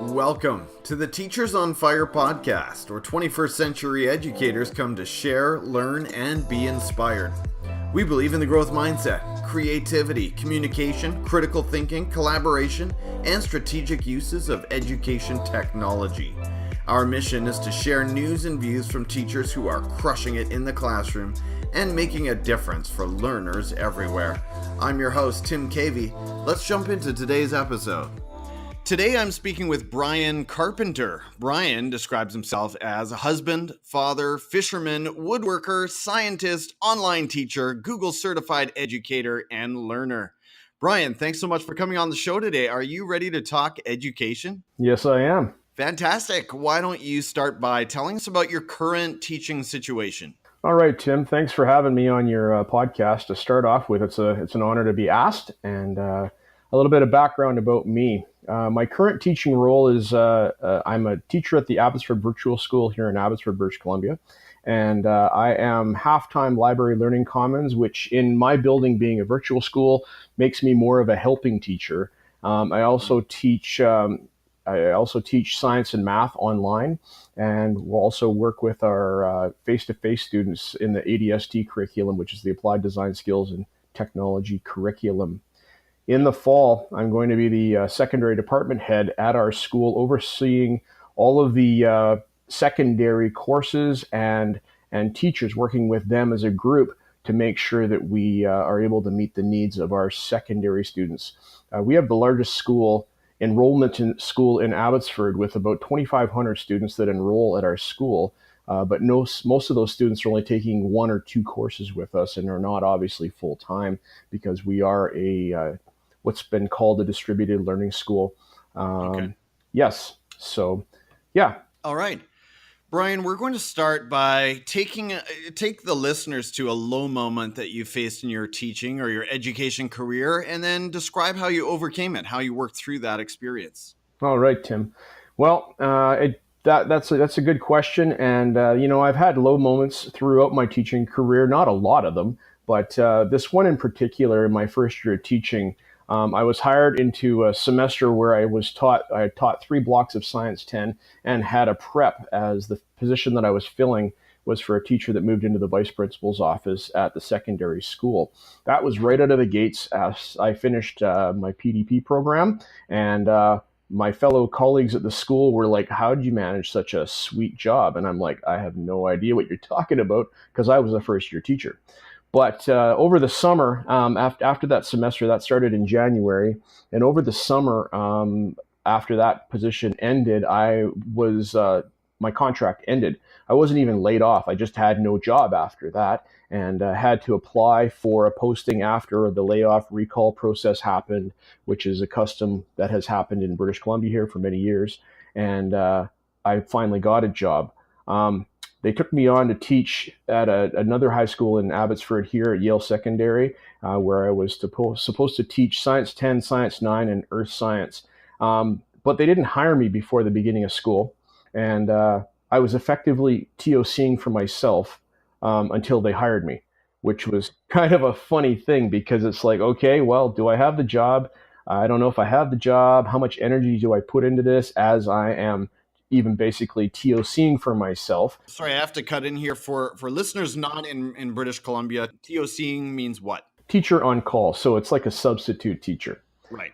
Welcome to the Teachers on Fire podcast, where 21st century educators come to share, learn, and be inspired. We believe in the growth mindset, creativity, communication, critical thinking, collaboration, and strategic uses of education technology. Our mission is to share news and views from teachers who are crushing it in the classroom and making a difference for learners everywhere. I'm your host, Tim Cavey. Let's jump into today's episode. Today I'm speaking with Bryon Carpenter. Bryon describes himself as a husband, father, fisherman, woodworker, scientist, online teacher, Google certified educator, and learner. Bryon, thanks so much for coming on the show today. Are you ready to talk education? Yes, I am. Fantastic. Why don't you start by telling us about your current teaching situation? All right, Tim. Thanks for having me on your podcast. To start off with, it's an honor to be asked, and a little bit of background about me. My current teaching role is I'm a teacher at the Abbotsford Virtual School here in Abbotsford, British Columbia, and I am half-time Library Learning Commons, which in my building being a virtual school makes me more of a helping teacher. I also teach science and math online, and we'll also work with our face-to-face students in the ADST curriculum, which is the Applied Design Skills and Technology curriculum. In the fall, I'm going to be the secondary department head at our school, overseeing all of the secondary courses and teachers, working with them as a group to make sure that we are able to meet the needs of our secondary students. We have the largest enrollment in school in Abbotsford, with about 2,500 students that enroll at our school. But most of those students are only taking one or two courses with us and are not obviously full-time, because we are what's been called a distributed learning school. Okay. Yes. So, yeah. All right. Bryon, we're going to start by take the listeners to a low moment that you faced in your teaching or your education career, and then describe how you overcame it, how you worked through that experience. All right, Tim. Well, that's a good question. And, I've had low moments throughout my teaching career, not a lot of them, but this one in particular, in my first year of teaching, I was hired into a semester where I had taught 3 blocks of Science 10 and had a prep, as the position that I was filling was for a teacher that moved into the vice principal's office at the secondary school. That was right out of the gates as I finished my PDP program, and my fellow colleagues at the school were like, "How did you manage such a sweet job?" And I'm like, "I have no idea what you're talking about," because I was a first year teacher. But over the summer, after that semester, that started in January, and over the summer, after that position ended, my contract ended. I wasn't even laid off. I just had no job after that, and had to apply for a posting after the layoff recall process happened, which is a custom that has happened in British Columbia here for many years. And I finally got a job. They took me on to teach at another high school in Abbotsford here at Yale Secondary, where I was supposed to teach Science 10, Science 9, and Earth Science. But they didn't hire me before the beginning of school, and I was effectively TOCing for myself until they hired me, which was kind of a funny thing, because it's like, okay, well, do I have the job? I don't know if I have the job. How much energy do I put into this, as I am even basically TOCing for myself? Sorry, I have to cut in here for listeners not in British Columbia. TOCing means what? Teacher on call. So it's like a substitute teacher. Right.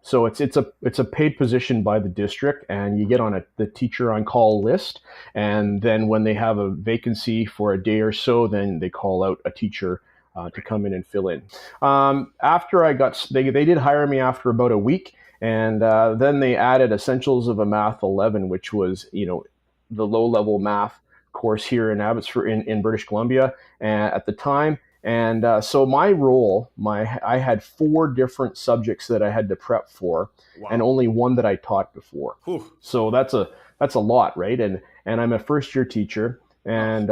So it's a paid position by the district, and you get on the teacher on call list. And then when they have a vacancy for a day or so, then they call out a teacher to come in and fill in. They did hire me after about a week. And then they added Essentials of a Math 11, which was, the low-level math course here in Abbotsford, in British Columbia, at the time. And so my role, I had 4 different subjects that I had to prep for, wow, and only one that I taught before. Whew. So that's a lot, right? And I'm a first-year teacher. And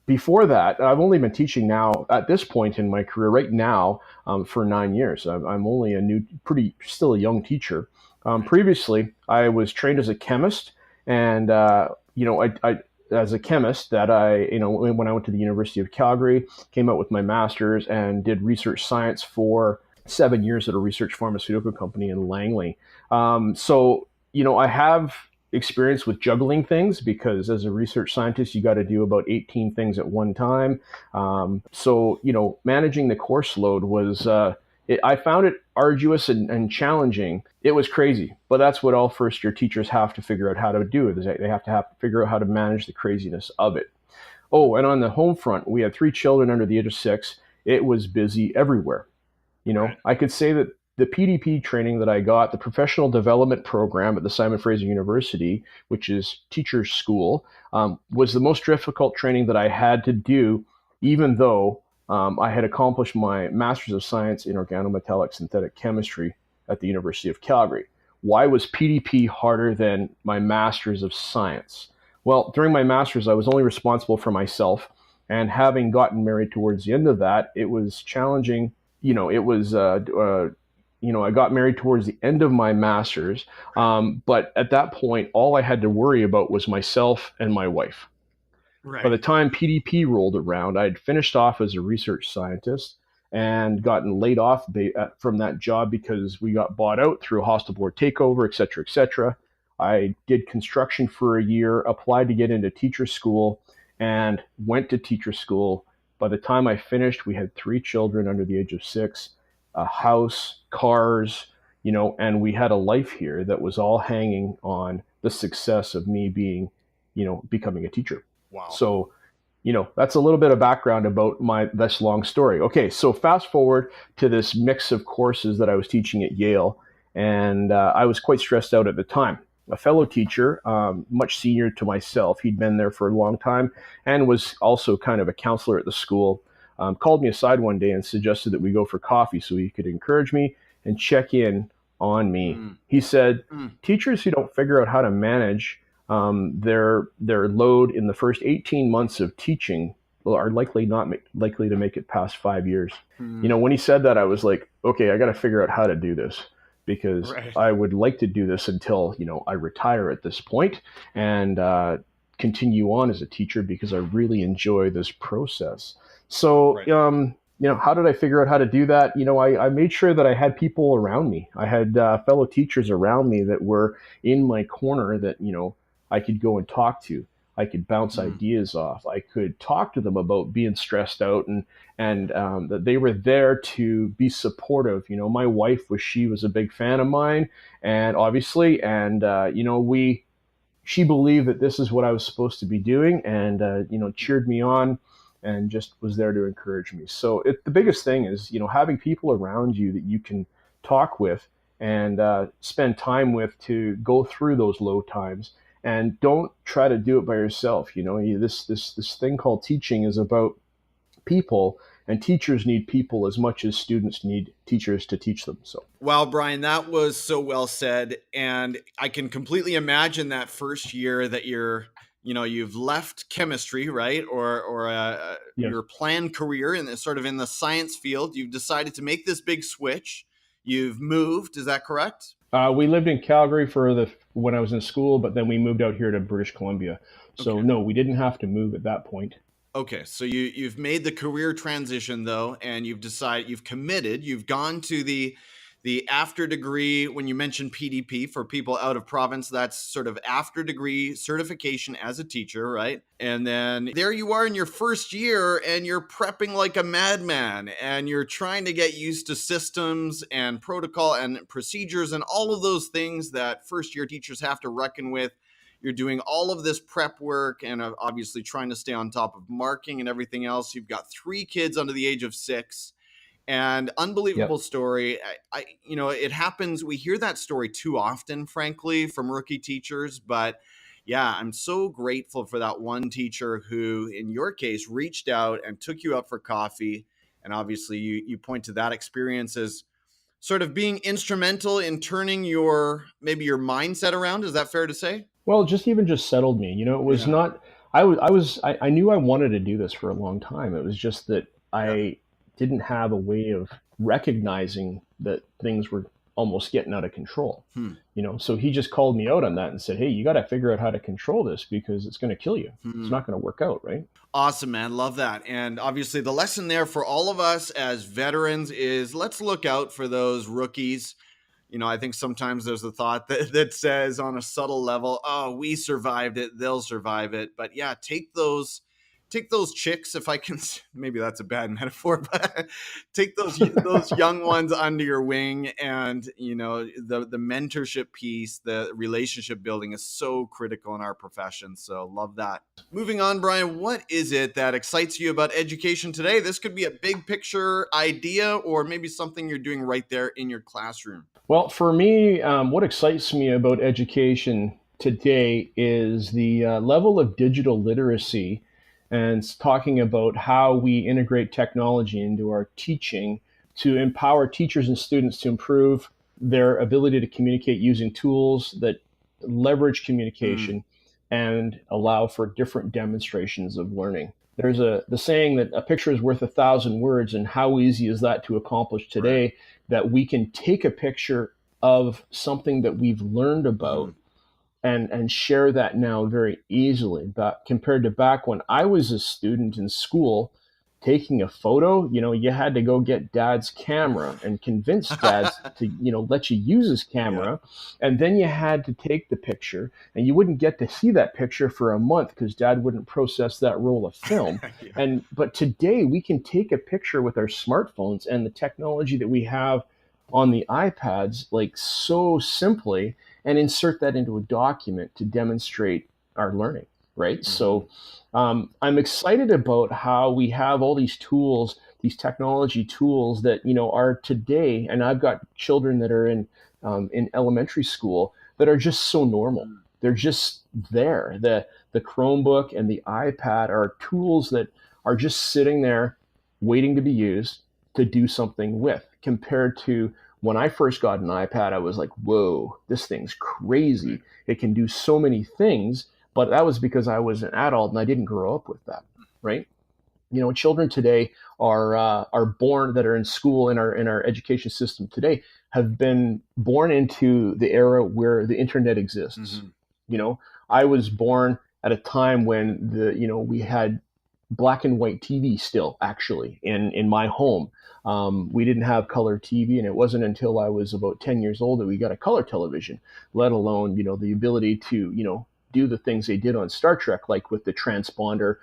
before that, I've only been teaching now, at this point in my career, right now, for 9 years. I'm only still a young teacher. Previously, I was trained as a chemist, and as a chemist, when I went to the University of Calgary, came out with my master's and did research science for 7 years at a research pharmaceutical company in Langley. So I have experience with juggling things because as a research scientist, you got to do about 18 things at one time. So, managing the course load was, I found it arduous and challenging. It was crazy, but that's what all first year teachers have to figure out how to do. They have to figure out how to manage the craziness of it. Oh, and on the home front, we had 3 children under the age of 6. It was busy everywhere. Right. I could say that the PDP training that I got, the professional development program at the Simon Fraser University, which is teacher's school, was the most difficult training that I had to do, even though I had accomplished my Master's of Science in Organometallic Synthetic Chemistry at the University of Calgary. Why was PDP harder than my Master's of Science? Well, during my Master's, I was only responsible for myself, and having gotten married towards the end of that, it was challenging. I got married towards the end of my Master's, but at that point, all I had to worry about was myself and my wife. Right. By the time PDP rolled around, I had finished off as a research scientist and gotten laid off from that job because we got bought out through a hostile board takeover, et cetera, et cetera. I did construction for a year, applied to get into teacher school, and went to teacher school. By the time I finished, we had 3 children under the age of 6, a house, cars, and we had a life here that was all hanging on the success of me becoming a teacher. Wow. So, that's a little bit of background about this long story. Okay, so fast forward to this mix of courses that I was teaching at Yale, and I was quite stressed out at the time. A fellow teacher, much senior to myself, he'd been there for a long time and was also kind of a counselor at the school, called me aside one day and suggested that we go for coffee so he could encourage me and check in on me. He said, teachers who don't figure out how to manage their load in the first 18 months of teaching are likely to make it past 5 years. When he said that, I was like, okay, I got to figure out how to do this, because I would like to do this until, I retire at this point and continue on as a teacher, because I really enjoy this process. So, how did I figure out how to do that? I made sure that I had people around me. I had fellow teachers around me that were in my corner that, I could go and talk to. I could bounce ideas off. I could talk to them about being stressed out, and that they were there to be supportive. My wife was a big fan of mine, and obviously, and she believed that this is what I was supposed to be doing, and cheered me on, and just was there to encourage me. So the biggest thing is having people around you that you can talk with and spend time with to go through those low times. And don't try to do it by yourself. This thing called teaching is about people, and teachers need people as much as students need teachers to teach them. So, wow, Bryon, that was so well said. And I can completely imagine that first year that you've left chemistry, right? Or your planned career in the science field. You've decided to make this big switch. You've moved. Is that correct? We lived in Calgary when I was in school, but then we moved out here to British Columbia. So no, we didn't have to move at that point. Okay, so you've made the career transition though, and you've committed. You've gone to the after degree. When you mentioned PDP for people out of province, that's sort of after degree certification as a teacher, right? And then there you are in your first year, and you're prepping like a madman, and you're trying to get used to systems and protocol and procedures and all of those things that first year teachers have to reckon with. You're doing all of this prep work and obviously trying to stay on top of marking and everything else. You've got 3 kids under the age of 6. And unbelievable story. It happens. We hear that story too often, frankly, from rookie teachers. But yeah, I'm so grateful for that one teacher who, in your case, reached out and took you out for coffee. And obviously, you point to that experience as sort of being instrumental in turning your mindset around. Is that fair to say? Well, just settled me. It was not. I knew I wanted to do this for a long time. It was just that I didn't have a way of recognizing that things were almost getting out of control. So he just called me out on that and said, hey, you got to figure out how to control this, because it's going to kill you. It's not going to work out, right? Awesome, man. Love that. And obviously the lesson there for all of us as veterans is let's look out for those rookies. I think sometimes there's a thought that says on a subtle level, oh, we survived it, they'll survive it. But yeah, take those chicks, if I can, maybe that's a bad metaphor, but take those young ones under your wing. And the mentorship piece, the relationship building is so critical in our profession. So love that. Moving on, Bryon, what is it that excites you about education today? This could be a big picture idea, or maybe something you're doing right there in your classroom. Well, for me, what excites me about education today is the level of digital literacy, and it's talking about how we integrate technology into our teaching to empower teachers and students to improve their ability to communicate using tools that leverage communication and allow for different demonstrations of learning. There's the saying that a picture is worth 1,000 words, and how easy is that to accomplish today? Right. That we can take a picture of something that we've learned about and share that now very easily. But compared to back when I was a student in school, taking a photo, you had to go get dad's camera and convince dad to, let you use his camera. Yeah. And then you had to take the picture, and you wouldn't get to see that picture for a month because dad wouldn't process that roll of film. Yeah. But today we can take a picture with our smartphones and the technology that we have on the iPads, like so simply, and insert that into a document to demonstrate our learning, right? Mm-hmm. So I'm excited about how we have all these tools, these technology tools that, are today, and I've got children that are in elementary school that are just so normal. They're just there. The Chromebook and the iPad are tools that are just sitting there waiting to be used to do something with, compared to when I first got an iPad. I was like, whoa, this thing's crazy. It can do so many things. But that was because I was an adult and I didn't grow up with that, right? Children today are born, that are in school in our education system today, have been born into the era where the internet exists. Mm-hmm. I was born at a time when we had black and white TV still, actually, in my home. We didn't have color TV, and it wasn't until I was about 10 years old that we got a color television, let alone, the ability to, do the things they did on Star Trek, like with the transponder.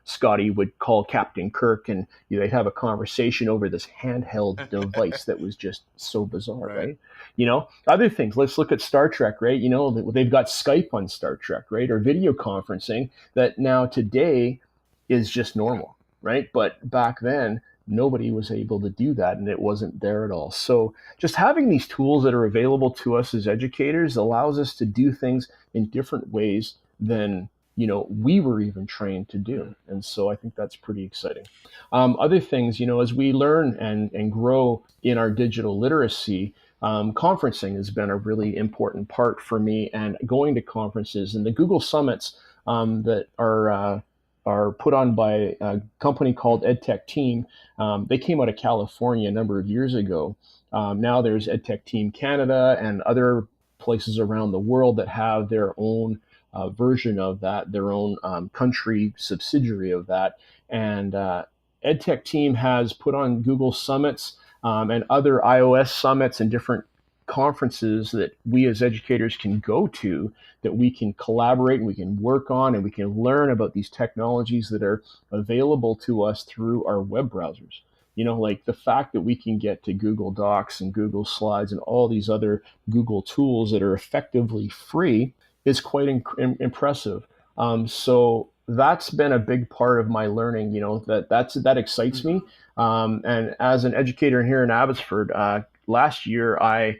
Scotty would call Captain Kirk, and they'd have a conversation over this handheld device that was just so bizarre, right? Other things, let's look at Star Trek, right? They've got Skype on Star Trek, right? Or video conferencing that now today is just normal, right? But back then, nobody was able to do that, and it wasn't there at all. So just having these tools that are available to us as educators allows us to do things in different ways than we were even trained to do. And so I think that's pretty exciting. Other things, as we learn and grow in our digital literacy, conferencing has been a really important part for me, and going to conferences and the Google Summits that are put on by a company called EdTech Team. They came out of California a number of years ago. Now there's EdTech Team Canada and other places around the world that have their own version of that, their own country subsidiary of that. And EdTech Team has put on Google Summits and other iOS Summits and different conferences that we as educators can go to, that we can collaborate and we can work on, and we can learn about these technologies that are available to us through our web browsers. Like the fact that we can get to Google Docs and Google Slides and all these other Google tools that are effectively free is quite impressive. So that's been a big part of my learning, that excites me. And as an educator here in Abbotsford, last year I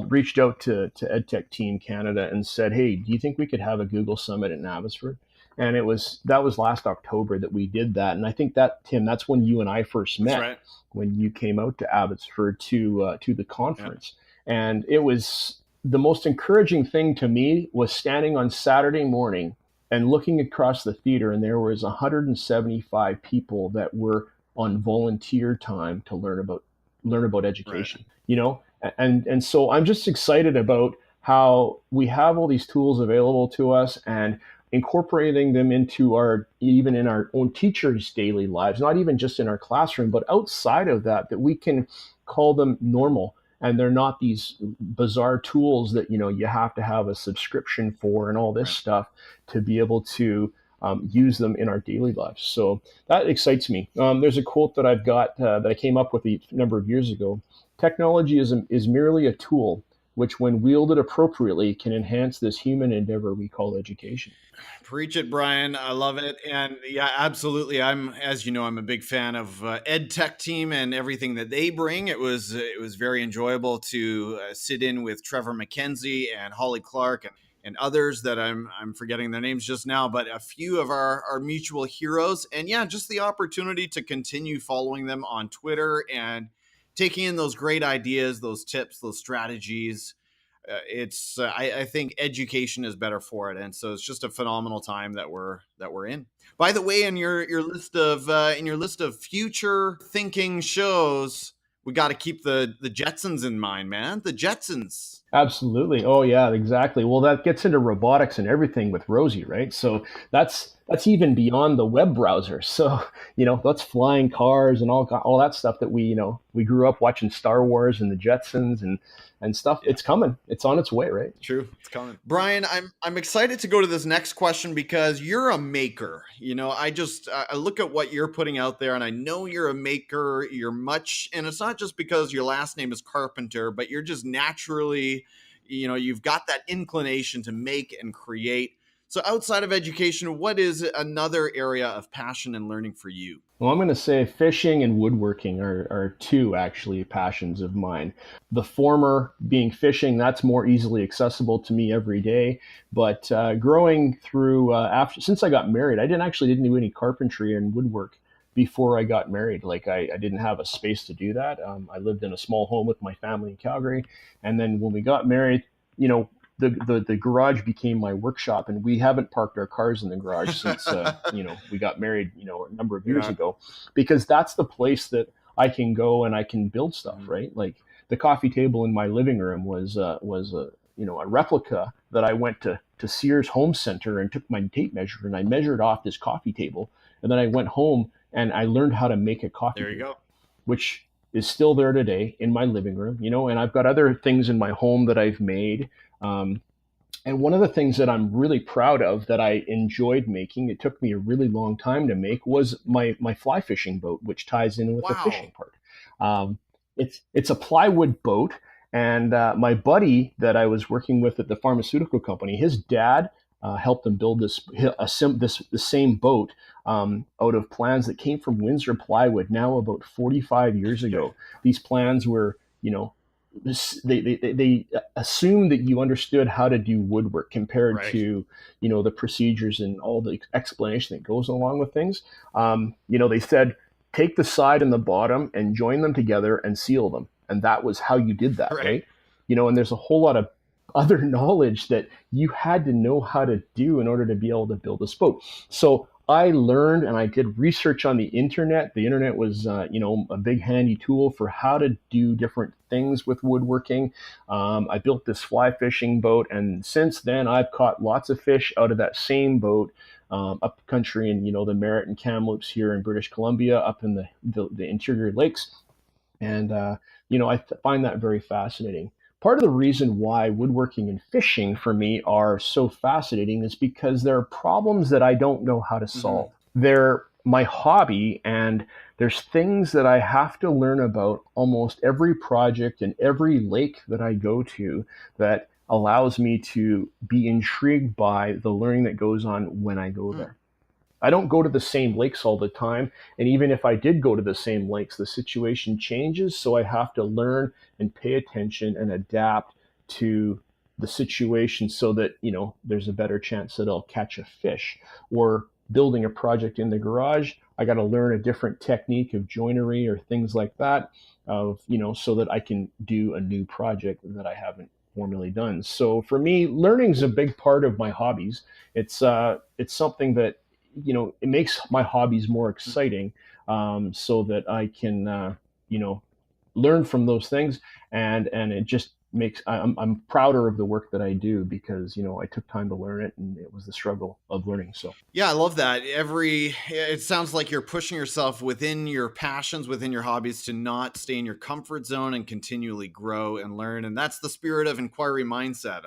reached out to EdTech Team Canada and said, hey, do you think we could have a Google Summit in Abbotsford? And that was last October that we did that. And I think that, Tim, that's when you and I first met. That's right. When you came out to Abbotsford to the conference. Yeah. And it was the most encouraging thing to me was standing on Saturday morning and looking across the theater, and there was 175 people that were on volunteer time to learn about education. Right. And so I'm just excited about how we have all these tools available to us and incorporating them into even in our own teachers' daily lives, not even just in our classroom, but outside of that we can call them normal and they're not these bizarre tools that you have to have a subscription for and all this Right. stuff to be able to use them in our daily lives. So that excites me. There's a quote that I've got that I came up with a number of years ago. Technology is merely a tool which, when wielded appropriately, can enhance this human endeavor we call education. Preach it, Bryon. I love it. And yeah, absolutely. As you know, I'm a big fan of EdTech team and everything that they bring. It was very enjoyable to sit in with Trevor McKenzie and Holly Clark and others that I'm forgetting their names just now, but a few of our mutual heroes. And yeah, just the opportunity to continue following them on Twitter and taking in those great ideas, those tips, those strategies. I think education is better for it, and so it's just a phenomenal time that we're in. By the way, in your list of future thinking shows, we got to keep the Jetsons in mind, man. The Jetsons. Absolutely. Oh yeah, exactly. Well, that gets into robotics and everything with Rosie, right? So that's even beyond the web browser. So that's flying cars and all that stuff that we grew up watching Star Wars and the Jetsons and stuff. Yeah. It's coming. It's on its way, right? True, it's coming. Bryon, I'm excited to go to this next question because you're a maker. I look at what you're putting out there, and I know you're a maker. And it's not just because your last name is Carpenter, but you're just naturally, you've got that inclination to make and create. So outside of education, what is another area of passion and learning for you? Well, I'm going to say fishing and woodworking are two actually passions of mine. The former being fishing, that's more easily accessible to me every day. But growing through since I got married, I didn't do any carpentry and woodwork before I got married. Like I didn't have a space to do that. I lived in a small home with my family in Calgary, and then when we got married, the garage became my workshop, and we haven't parked our cars in the garage since we got married a number of years ago, because that's the place that I can go and I can build stuff, right? Like the coffee table in my living room was a replica that I went to Sears Home Center and took my tape measure and I measured off this coffee table, and then I went home and I learned how to make a coffee table. There you go. Which is still there today in my living room, and I've got other things in my home that I've made. And one of the things that I'm really proud of that I enjoyed making, it took me a really long time to make, was my fly fishing boat, which ties in with the fishing part. It's a plywood boat, and my buddy that I was working with at the pharmaceutical company, his dad helped him build the same boat out of plans that came from Windsor Plywood now about 45 years ago. These plans were, they assumed that you understood how to do woodwork compared to the procedures and all the explanation that goes along with things. They said take the side and the bottom and join them together and seal them, and that was how you did that, right? And there's a whole lot of other knowledge that you had to know how to do in order to be able to build this boat. So I learned and I did research on the internet. The internet was, a big handy tool for how to do different things with woodworking. I built this fly fishing boat, and since then I've caught lots of fish out of that same boat up country in, the Merritt and Kamloops here in British Columbia, up in the interior lakes. And, I find that very fascinating. Part of the reason why woodworking and fishing for me are so fascinating is because there are problems that I don't know how to solve. Mm-hmm. They're my hobby, and there's things that I have to learn about almost every project and every lake that I go to that allows me to be intrigued by the learning that goes on when I go there. I don't go to the same lakes all the time. And even if I did go to the same lakes, the situation changes. So I have to learn and pay attention and adapt to the situation so that, there's a better chance that I'll catch a fish. Or building a project in the garage, I got to learn a different technique of joinery or things like that, so that I can do a new project that I haven't formerly done. So for me, learning is a big part of my hobbies. It's something that, it makes my hobbies more exciting, so that I can, learn from those things, and it just I'm prouder of the work that I do because, I took time to learn it and it was the struggle of learning. So Yeah, I love that. It sounds like you're pushing yourself within your passions, within your hobbies, to not stay in your comfort zone and continually grow and learn. And that's the spirit of inquiry mindset.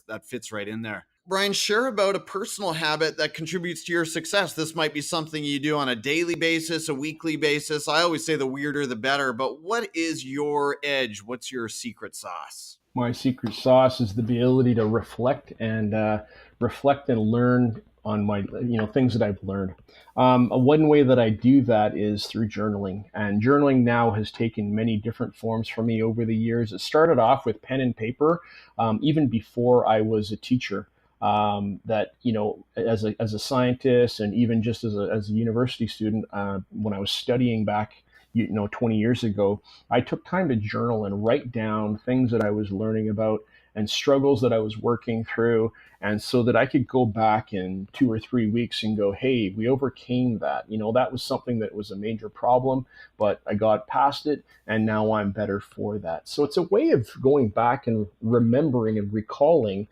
That fits right in there. Bryon, share about a personal habit that contributes to your success. This might be something you do on a daily basis, a weekly basis. I always say the weirder, the better. But what is your edge? What's your secret sauce? my secret sauce is the ability to reflect and learn on my things that I've learned. One way that I do that is through journaling, and journaling now has taken many different forms for me over the years. It started off with pen and paper, even before I was a teacher. That as a scientist and even just as a university student, when I was studying back 20 years ago, I took time to journal and write down things that I was learning about and struggles that I was working through. And so that I could go back in 2 or 3 weeks and go, hey, we overcame that. That was something that was a major problem, but I got past it and now I'm better for that. So it's a way of going back and remembering and recalling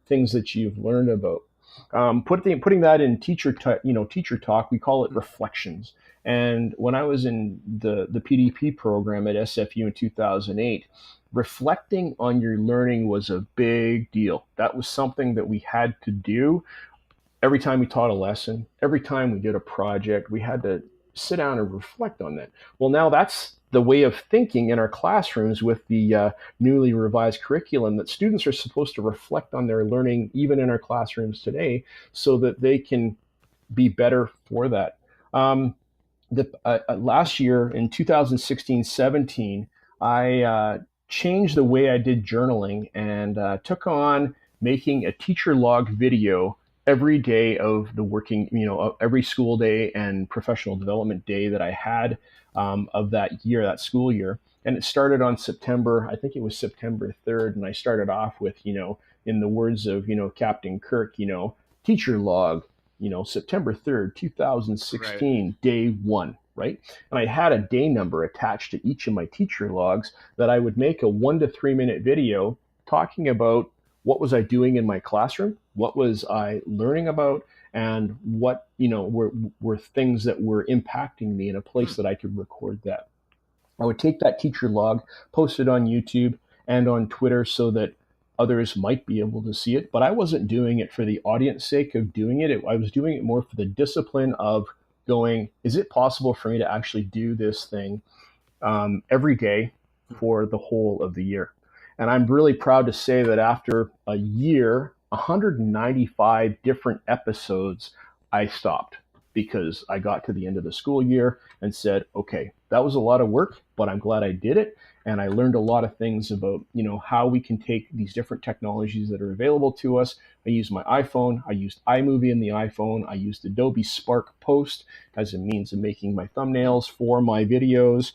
things that you've learned about. Putting that in teacher talk, we call it reflections. And when I was in the PDP program at SFU in 2008, reflecting on your learning was a big deal. That was something that we had to do every time we taught a lesson, every time we did a project. We had to sit down and reflect on that. Well, now that's the way of thinking in our classrooms with the newly revised curriculum, that students are supposed to reflect on their learning even in our classrooms today so that they can be better for that. Last year in 2016-17, I changed the way I did journaling and took on making a teacher log video every day of the working, every school day and professional development day that I had of that year, that school year. And it started on September, I think it was September 3rd. And I started off with, in the words of, Captain Kirk, teacher log, September 3rd, 2016, right. Day 1, right? And I had a day number attached to each of my teacher logs that I would make a 1 to 3 minute video talking about what was I doing in my classroom, what was I learning about, and what, were things that were impacting me in a place that I could record that. I would take that teacher log, post it on YouTube and on Twitter so that others might be able to see it, but I wasn't doing it for the audience sake of doing it. I was doing it more for the discipline of going, is it possible for me to actually do this thing every day for the whole of the year? And I'm really proud to say that after a year, 195 different episodes, I stopped because I got to the end of the school year and said, okay, that was a lot of work, but I'm glad I did it. And I learned a lot of things about, how we can take these different technologies that are available to us. I used my iPhone. I used iMovie in the iPhone. I used Adobe Spark Post as a means of making my thumbnails for my videos.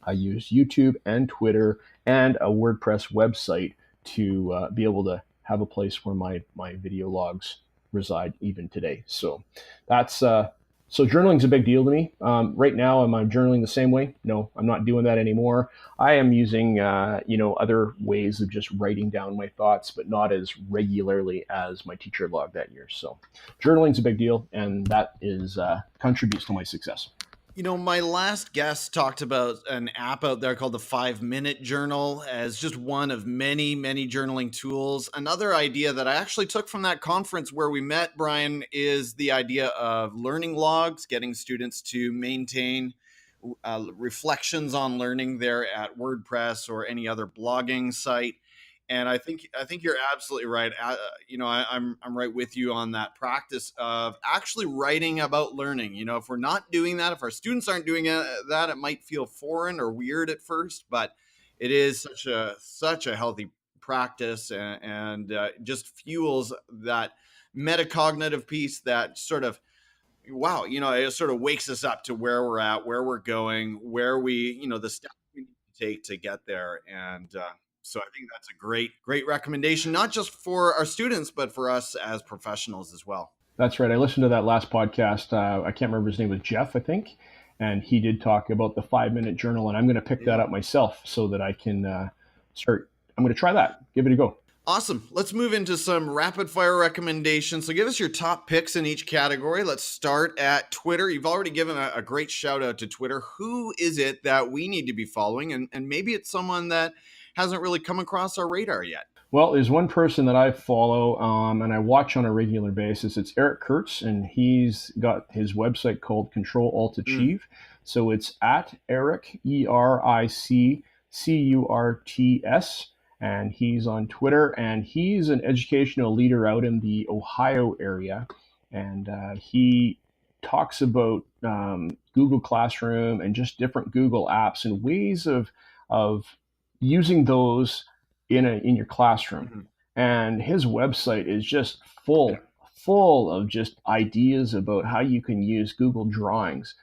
I used YouTube and Twitter and a WordPress website to be able to have a place where my video logs reside even today. So that's so journaling's a big deal to me. Right now, am I journaling the same way? No, I'm not doing that anymore. I am using other ways of just writing down my thoughts, but not as regularly as my teacher log that year. So journaling's a big deal, and that is contributes to my success. My last guest talked about an app out there called the 5-Minute Journal as just one of many, many journaling tools. Another idea that I actually took from that conference where we met, Bryon, is the idea of learning logs, getting students to maintain reflections on learning there at WordPress or any other blogging site. And I think you're absolutely right. I'm right with you on that practice of actually writing about learning. If we're not doing that, if our students aren't doing that, it might feel foreign or weird at first, but it is such a healthy practice and just fuels that metacognitive piece that sort of, wow, it sort of wakes us up to where we're at, where we're going, where we, the steps we need to take to get there. And, so I think that's a great recommendation, not just for our students, but for us as professionals as well. That's right. I listened to that last podcast. I can't remember his name was Jeff, I think. And he did talk about the 5-minute journal. And I'm going to pick that up myself so that I can I'm going to try that. Give it a go. Awesome. Let's move into some rapid fire recommendations. So give us your top picks in each category. Let's start at Twitter. You've already given a great shout out to Twitter. Who is it that we need to be following? And maybe it's someone that hasn't really come across our radar yet. Well, there's one person that I follow and I watch on a regular basis. It's Eric Kurtz, and he's got his website called Control Alt Achieve. So it's at Eric, ERICCURTS, and he's on Twitter, and he's an educational leader out in the Ohio area. And he talks about Google Classroom and just different Google apps and ways of using those in your classroom. And his website is just full of just ideas about how you can use Google Drawings,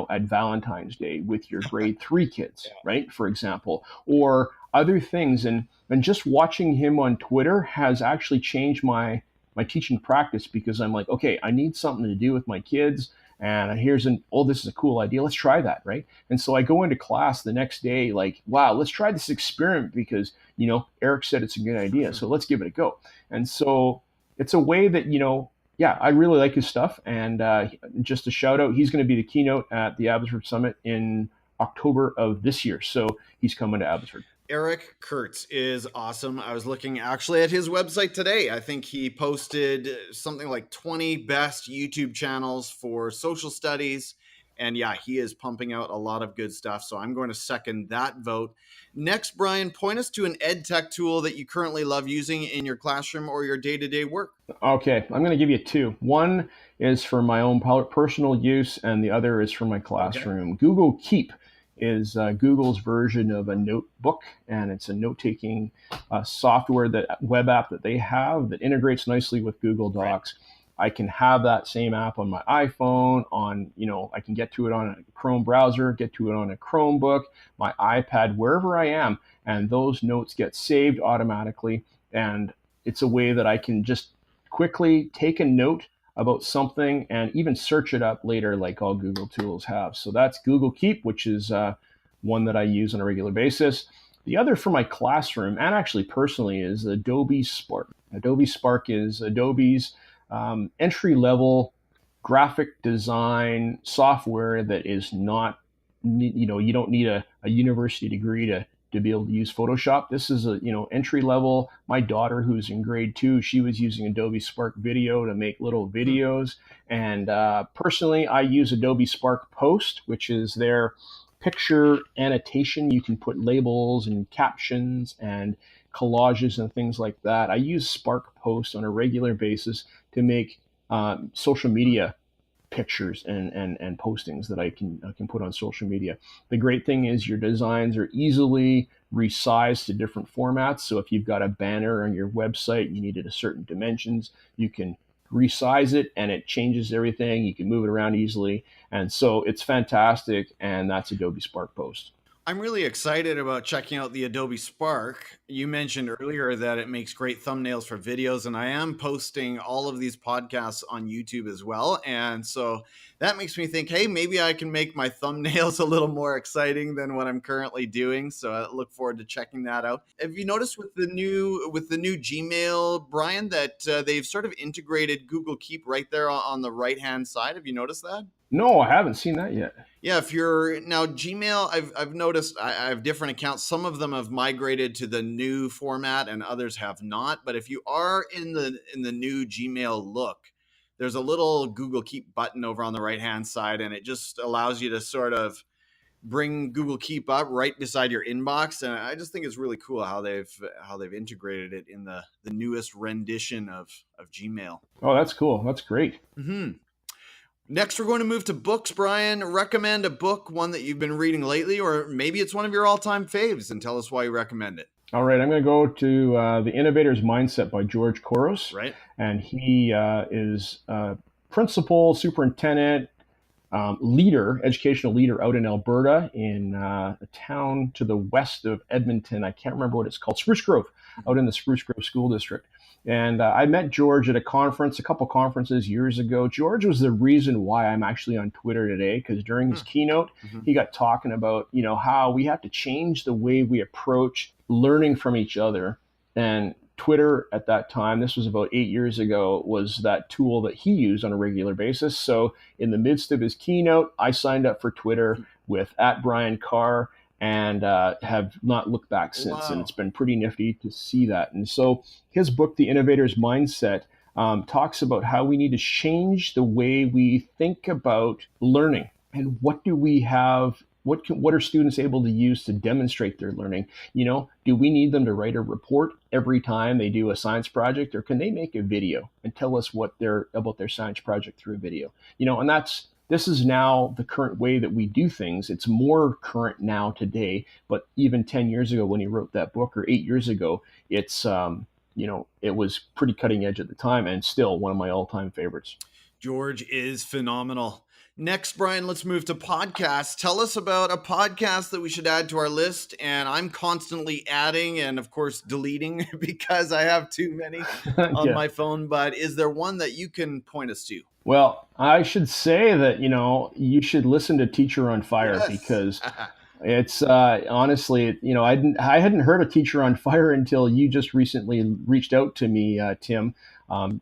at Valentine's Day with your grade 3 kids, right? For example, or other things. And just watching him on Twitter has actually changed my teaching practice, because I'm like, okay, I need something to do with my kids. And this is a cool idea. Let's try that, right? And so I go into class the next day like, wow, let's try this experiment because, Eric said it's a good idea. So let's give it a go. And so it's a way that, I really like his stuff. And just a shout out, he's going to be the keynote at the Abbotsford Summit in October of this year. So he's coming to Abbotsford. Eric Kurtz is awesome. I was looking actually at his website today. I think he posted something like 20 best YouTube channels for social studies. And yeah, he is pumping out a lot of good stuff. So I'm going to second that vote. Next, Bryon, point us to an edtech tool that you currently love using in your classroom or your day-to-day work. Okay, I'm going to give you two. One is for my own personal use, and the other is for my classroom. Okay. Google Keep is Google's version of a notebook, and it's a note-taking software, that web app that they have that integrates nicely with Google Docs. Right. I can have that same app on my iPhone, I can get to it on a Chrome browser, get to it on a Chromebook, my iPad, wherever I am, and those notes get saved automatically. And it's a way that I can just quickly take a note about something and even search it up later like all Google tools have. So that's Google Keep, which is one that I use on a regular basis. The other for my classroom, and actually personally, is Adobe Spark. Adobe Spark is Adobe's entry-level graphic design software that is not, you don't need a university degree to be able to use Photoshop. This is entry-level. My daughter, who's in grade 2, she was using Adobe Spark Video to make little videos. And personally, I use Adobe Spark Post, which is their picture annotation. You can put labels and captions and collages and things like that. I use Spark Post on a regular basis to make social media pictures and postings that I can put on social media. The great thing is your designs are easily resized to different formats. So if you've got a banner on your website, you needed a certain dimensions, you can resize it and it changes everything. You can move it around easily. And so it's fantastic. And that's Adobe Spark Post. I'm really excited about checking out the Adobe Spark. You mentioned earlier that it makes great thumbnails for videos, and I am posting all of these podcasts on YouTube as well. And so that makes me think, hey, maybe I can make my thumbnails a little more exciting than what I'm currently doing. So I look forward to checking that out. Have you noticed with the new Gmail, Bryon, that they've sort of integrated Google Keep right there on the right-hand side? Have you noticed that? No, I haven't seen that yet. Yeah, if you're now Gmail, I've noticed I have different accounts. Some of them have migrated to the new format and others have not. But if you are in the new Gmail look, there's a little Google Keep button over on the right-hand side, and it just allows you to sort of bring Google Keep up right beside your inbox. And I just think it's really cool how they've integrated it in the newest rendition of Gmail. Oh, that's cool. That's great. Mm-hmm. Next, we're going to move to books. Bryon, recommend a book, one that you've been reading lately, or maybe it's one of your all-time faves, and tell us why you recommend it. All right, I'm going to go to The Innovator's Mindset by George Couros. Right. And he is principal, superintendent, leader, educational leader out in Alberta in a town to the west of Edmonton. I can't remember what it's called, Spruce Grove, out in the Spruce Grove School District. And I met George at a couple conferences years ago. George was the reason why I'm actually on Twitter today, because during his keynote, he got talking about, how we have to change the way we approach learning from each other. And Twitter at that time, this was about 8 years ago, was that tool that he used on a regular basis. So in the midst of his keynote, I signed up for Twitter with @Bryon Carr, and have not looked back since. And Wow. it's been pretty nifty to see that. And so his book, The Innovator's Mindset, talks about how we need to change the way we think about learning, and what do we have, what are students able to use to demonstrate their learning. Do we need them to write a report every time they do a science project, or can they make a video and tell us what they're about their science project through a video? And this is now the current way that we do things. It's more current now today, but even 10 years ago when he wrote that book, or 8 years ago, it's it was pretty cutting edge at the time, and still one of my all-time favorites. George is phenomenal. Next, Bryon, let's move to podcasts. Tell us about a podcast that we should add to our list. And I'm constantly adding and, of course, deleting because I have too many on my phone. But is there one that you can point us to? Well, I should say that, you should listen to Teacher on Fire, because it's honestly, I hadn't heard of Teacher on Fire until you just recently reached out to me, Tim,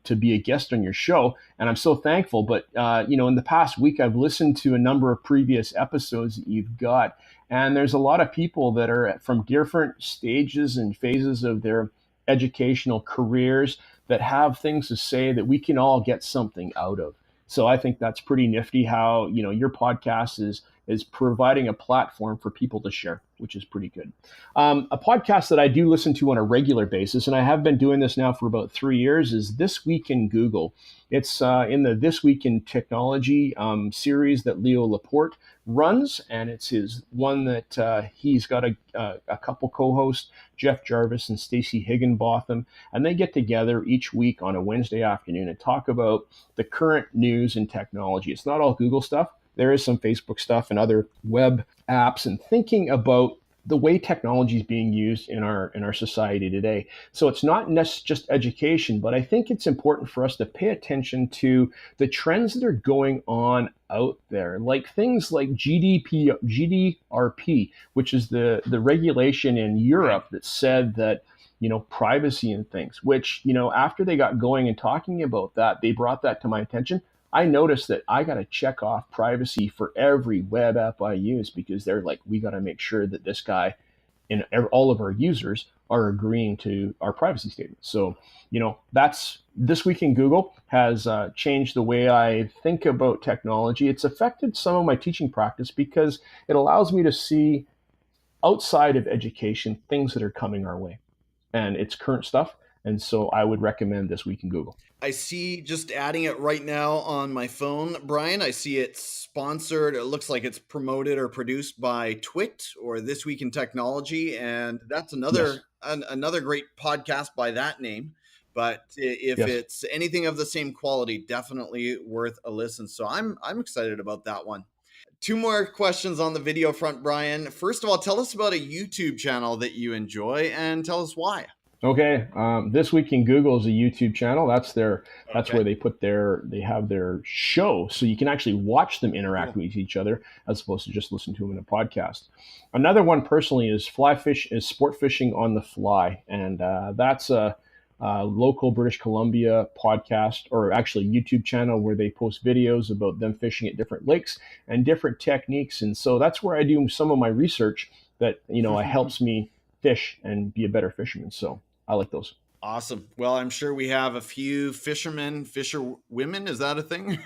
to be a guest on your show. And I'm so thankful. But, in the past week, I've listened to a number of previous episodes that you've got. And there's a lot of people that are from different stages and phases of their educational careers that have things to say that we can all get something out of. So I think that's pretty nifty how, your podcast is providing a platform for people to share, which is pretty good. A podcast that I do listen to on a regular basis, and I have been doing this now for about 3 years, is This Week in Google. It's in the This Week in Technology series that Leo Laporte runs, and it's his one that he's got a couple co-hosts, Jeff Jarvis and Stacey Higginbotham, and they get together each week on a Wednesday afternoon and talk about the current news in technology. It's not all Google stuff. There is some Facebook stuff and other web apps, and thinking about the way technology is being used in our society today. So it's not just education, but I think it's important for us to pay attention to the trends that are going on out there, like things like GDPR, which is the regulation in Europe that said that privacy and things, which, after they got going and talking about that, they brought that to my attention. I noticed that I got to check off privacy for every web app I use, because they're like, we got to make sure that this guy and all of our users are agreeing to our privacy statements. So, that's This Week in Google has changed the way I think about technology. It's affected some of my teaching practice because it allows me to see outside of education things that are coming our way, and it's current stuff. And so I would recommend This Week in Google. I see, just adding it right now on my phone, Bryon, I see it's sponsored. It looks like it's promoted or produced by Twit or This Week in Technology. And that's another great podcast by that name. But if it's anything of the same quality, definitely worth a listen. So I'm excited about that one. 2 more questions on the video front, Bryon. First of all, tell us about a YouTube channel that you enjoy and tell us why. Okay, This Week in Google is a YouTube channel. That's where they have their show, so you can actually watch them interact with each other as opposed to just listen to them in a podcast. Another one personally is Sport Fishing on the Fly, and that's a local British Columbia podcast, or actually YouTube channel, where they post videos about them fishing at different lakes and different techniques. And so that's where I do some of my research that it helps me fish and be a better fisherman. So I like those. Awesome. Well, I'm sure we have a few fisher women. Is that a thing?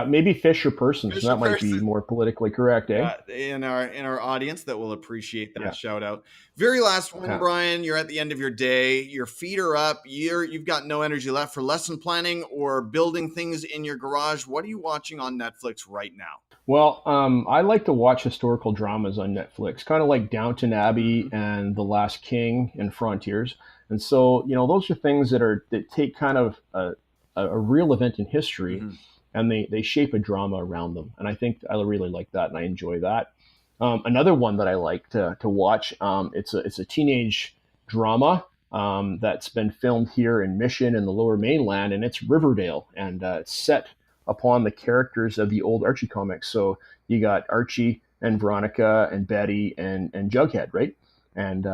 Maybe fisher persons. That might be more politically correct, eh? In our audience that will appreciate that shout out. Very last one, Bryon. You're at the end of your day. Your feet are up. You've got no energy left for lesson planning or building things in your garage. What are you watching on Netflix right now? Well, I like to watch historical dramas on Netflix, kind of like Downton Abbey and The Last King and Frontiers. And so, those are things that take kind of a real event in history, and they shape a drama around them. And I think I really like that, and I enjoy that. Another one that I like to watch, it's a teenage drama that's been filmed here in Mission in the Lower Mainland, and it's Riverdale, and it's set upon the characters of the old Archie comics. So you got Archie and Veronica and Betty and Jughead, right? And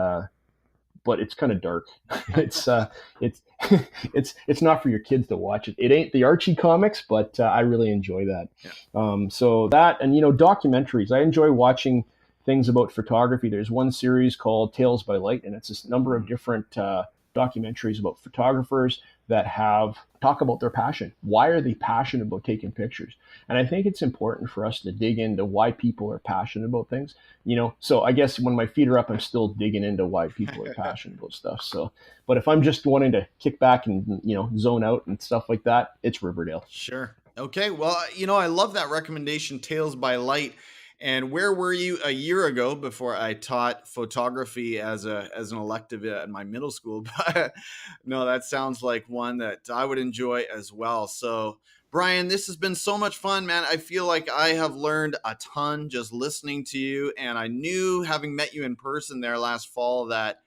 but it's kind of dark. It's it's not for your kids to watch. It ain't the Archie comics, but I really enjoy that. Yeah. So that, and documentaries. I enjoy watching things about photography. There's one series called Tales by Light, and it's this number of different documentaries about photographers that talk about their passion. Why are they passionate about taking pictures? And I think it's important for us to dig into why people are passionate about things. So I guess when my feet are up, I'm still digging into why people are passionate about stuff. So, but if I'm just wanting to kick back and zone out and stuff like that, it's Riverdale. Sure. Okay. Well, I love that recommendation, Tales by Light. And where were you a year ago before I taught photography as an elective at my middle school? But no, that sounds like one that I would enjoy as well. So, Bryon, this has been so much fun, man. I feel like I have learned a ton just listening to you. And I knew, having met you in person there last fall, that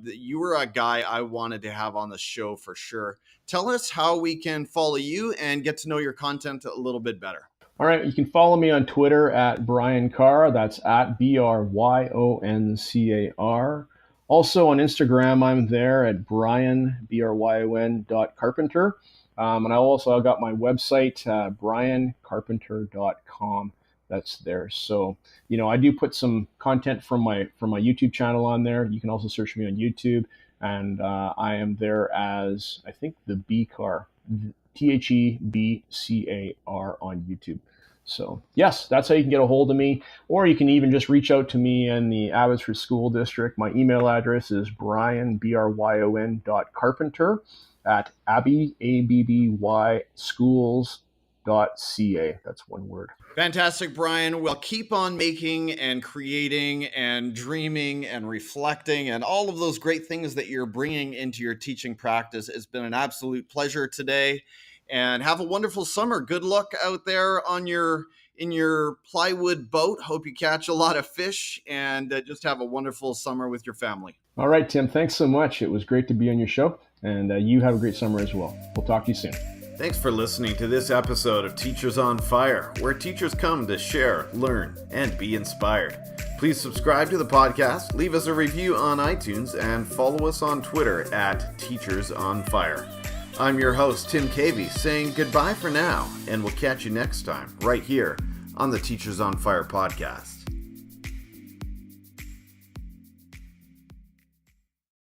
you were a guy I wanted to have on the show for sure. Tell us how we can follow you and get to know your content a little bit better. All right, you can follow me on Twitter at Bryon Car. That's at BRYONCAR. Also on Instagram, I'm there at Bryon, BRYON.Carpenter. And I got my website, BryonCarpenter.com. That's there. So, I do put some content from my YouTube channel on there. You can also search me on YouTube. And I am there as, I think, the B Car. THEBCAR on YouTube. So yes, that's how you can get a hold of me, or you can even just reach out to me in the Abbotsford School District. My email address is bryon.carpenter at Abbey, ABBY schools.ca. That's one word. Fantastic, Bryon. Well, keep on making and creating and dreaming and reflecting and all of those great things that you're bringing into your teaching practice. It's been an absolute pleasure today, and have a wonderful summer. Good luck out there in your plywood boat. Hope you catch a lot of fish, and just have a wonderful summer with your family. All right, Tim, thanks so much. It was great to be on your show, and you have a great summer as well. We'll talk to you soon. Thanks for listening to this episode of Teachers on Fire, where teachers come to share, learn, and be inspired. Please subscribe to the podcast, leave us a review on iTunes, and follow us on Twitter at Teachers on Fire. I'm your host, Tim Cavey, saying goodbye for now, and we'll catch you next time, right here on the Teachers on Fire podcast.